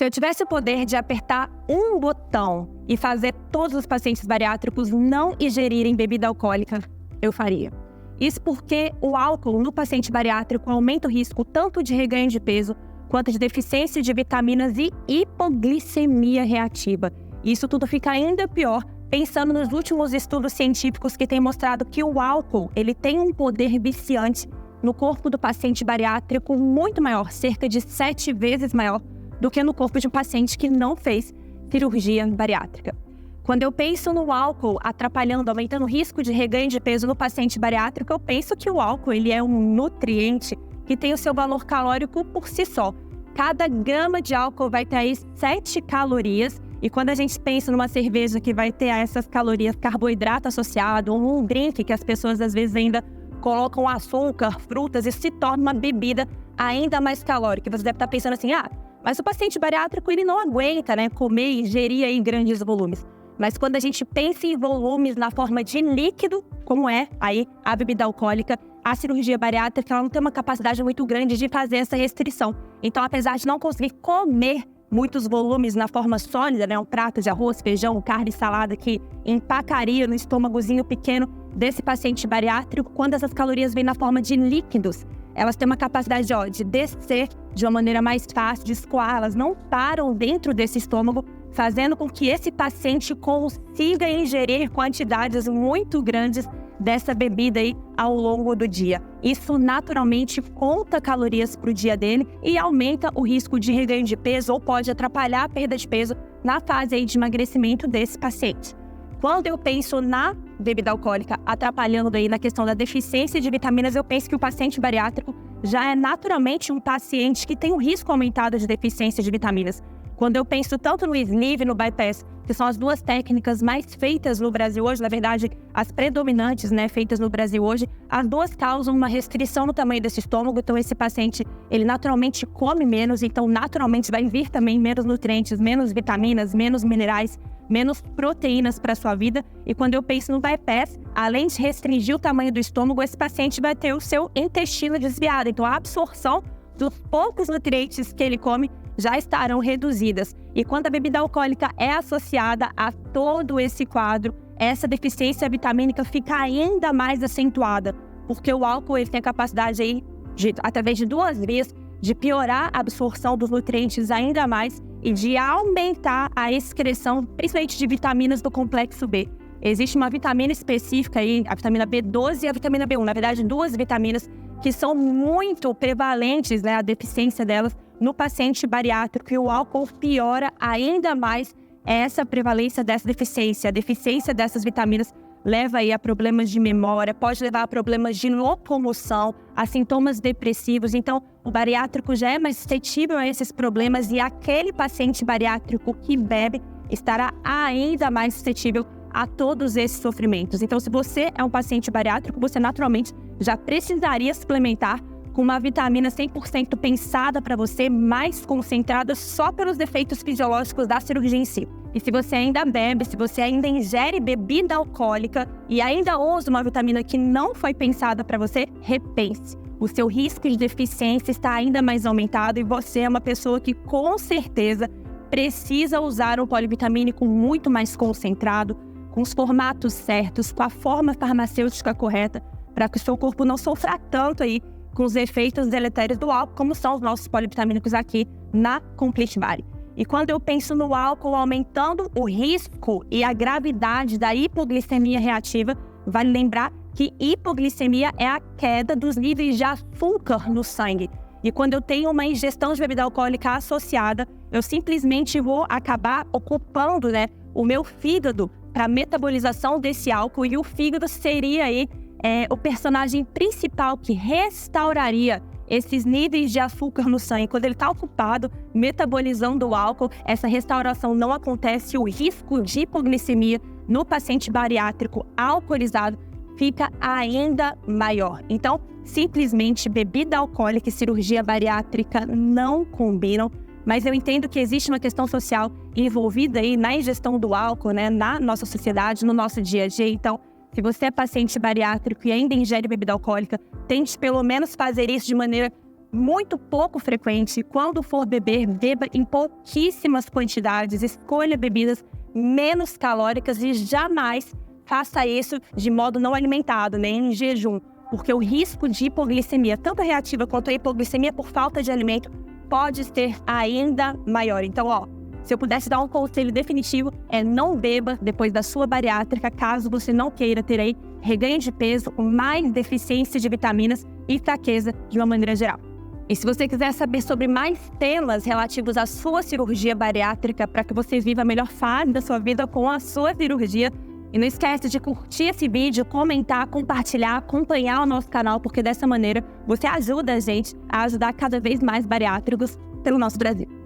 Se eu tivesse o poder de apertar um botão e fazer todos os pacientes bariátricos não ingerirem bebida alcoólica, eu faria. Isso porque o álcool no paciente bariátrico aumenta o risco tanto de reganho de peso, quanto de deficiência de vitaminas e hipoglicemia reativa. Isso tudo fica ainda pior pensando nos últimos estudos científicos que têm mostrado que o álcool ele tem um poder viciante no corpo do paciente bariátrico muito maior, cerca de 7 vezes maior do que no corpo de um paciente que não fez cirurgia bariátrica. Quando eu penso no álcool atrapalhando, aumentando o risco de reganho de peso no paciente bariátrico, eu penso que o álcool ele é um nutriente que tem o seu valor calórico por si só. Cada grama de álcool vai ter aí 7 calorias, e quando a gente pensa numa cerveja que vai ter essas calorias, carboidrato associado, ou um drink que as pessoas às vezes ainda colocam açúcar, frutas, isso se torna uma bebida ainda mais calórica. Você deve estar pensando assim, mas o paciente bariátrico ele não aguenta, comer e ingerir aí grandes volumes. Mas quando a gente pensa em volumes na forma de líquido, como é aí a bebida alcoólica, a cirurgia bariátrica ela não tem uma capacidade muito grande de fazer essa restrição. Então, apesar de não conseguir comer muitos volumes na forma sólida, um prato de arroz, feijão, carne, salada que empacaria no estômagozinho pequeno desse paciente bariátrico, quando essas calorias vêm na forma de líquidos, elas têm uma capacidade de descer de uma maneira mais fácil, de escoar, elas não param dentro desse estômago, fazendo com que esse paciente consiga ingerir quantidades muito grandes dessa bebida aí ao longo do dia. Isso naturalmente conta calorias para o dia dele e aumenta o risco de reganho de peso ou pode atrapalhar a perda de peso na fase aí de emagrecimento desse paciente. Quando eu penso na bebida alcoólica atrapalhando aí na questão da deficiência de vitaminas, eu penso que o paciente bariátrico já é naturalmente um paciente que tem um risco aumentado de deficiência de vitaminas. Quando eu penso tanto no sleeve e no bypass, que são as duas técnicas mais feitas no Brasil hoje, na verdade, as predominantes, feitas no Brasil hoje, as duas causam uma restrição no tamanho desse estômago, então esse paciente, ele naturalmente come menos, então naturalmente vai vir também menos nutrientes, menos vitaminas, menos minerais, menos proteínas para a sua vida. E quando eu penso no bypass, além de restringir o tamanho do estômago, esse paciente vai ter o seu intestino desviado, então a absorção dos poucos nutrientes que ele come já estarão reduzidas. E quando a bebida alcoólica é associada a todo esse quadro, essa deficiência vitamínica fica ainda mais acentuada, porque o álcool ele tem a capacidade aí através de 2 vias, de piorar a absorção dos nutrientes ainda mais e de aumentar a excreção, principalmente de vitaminas do complexo B. Existe uma vitamina específica aí, a vitamina B12 e a vitamina B1, na verdade 2 vitaminas que são muito prevalentes, a deficiência delas no paciente bariátrico, e o álcool piora ainda mais essa prevalência dessa deficiência. A deficiência dessas vitaminas leva aí a problemas de memória, pode levar a problemas de locomoção, a sintomas depressivos. Então, o bariátrico já é mais suscetível a esses problemas e aquele paciente bariátrico que bebe estará ainda mais suscetível a todos esses sofrimentos. Então, se você é um paciente bariátrico, você naturalmente já precisaria suplementar com uma vitamina 100% pensada para você, mais concentrada só pelos efeitos fisiológicos da cirurgia em si. E se você ainda bebe, se você ainda ingere bebida alcoólica e ainda usa uma vitamina que não foi pensada para você, repense. O seu risco de deficiência está ainda mais aumentado e você é uma pessoa que com certeza precisa usar um polivitamínico muito mais concentrado, com os formatos certos, com a forma farmacêutica correta, para que o seu corpo não sofra tanto aí com os efeitos deletérios do álcool, como são os nossos polivitamínicos aqui na Complete Body. E quando eu penso no álcool aumentando o risco e a gravidade da hipoglicemia reativa, vale lembrar que hipoglicemia é a queda dos níveis de açúcar no sangue. E quando eu tenho uma ingestão de bebida alcoólica associada, eu simplesmente vou acabar ocupando, o meu fígado para a metabolização desse álcool, e o fígado seria aí o personagem principal que restauraria esses níveis de açúcar no sangue. Quando ele está ocupado metabolizando o álcool, essa restauração não acontece, o risco de hipoglicemia no paciente bariátrico alcoolizado fica ainda maior. Então, simplesmente bebida alcoólica e cirurgia bariátrica não combinam, mas eu entendo que existe uma questão social envolvida aí na ingestão do álcool, na nossa sociedade, no nosso dia a dia. Então, se você é paciente bariátrico e ainda ingere bebida alcoólica, tente pelo menos fazer isso de maneira muito pouco frequente. Quando for beber, beba em pouquíssimas quantidades, escolha bebidas menos calóricas e jamais faça isso de modo não alimentado, nem em jejum, porque o risco de hipoglicemia, tanto reativa quanto a hipoglicemia por falta de alimento, pode ser ainda maior. Então, se eu pudesse dar um conselho definitivo, não beba depois da sua bariátrica, caso você não queira ter aí reganho de peso, mais deficiência de vitaminas e fraqueza de uma maneira geral. E se você quiser saber sobre mais temas relativos à sua cirurgia bariátrica, para que você viva a melhor fase da sua vida com a sua cirurgia, e não esquece de curtir esse vídeo, comentar, compartilhar, acompanhar o nosso canal, porque dessa maneira você ajuda a gente a ajudar cada vez mais bariátricos pelo nosso Brasil.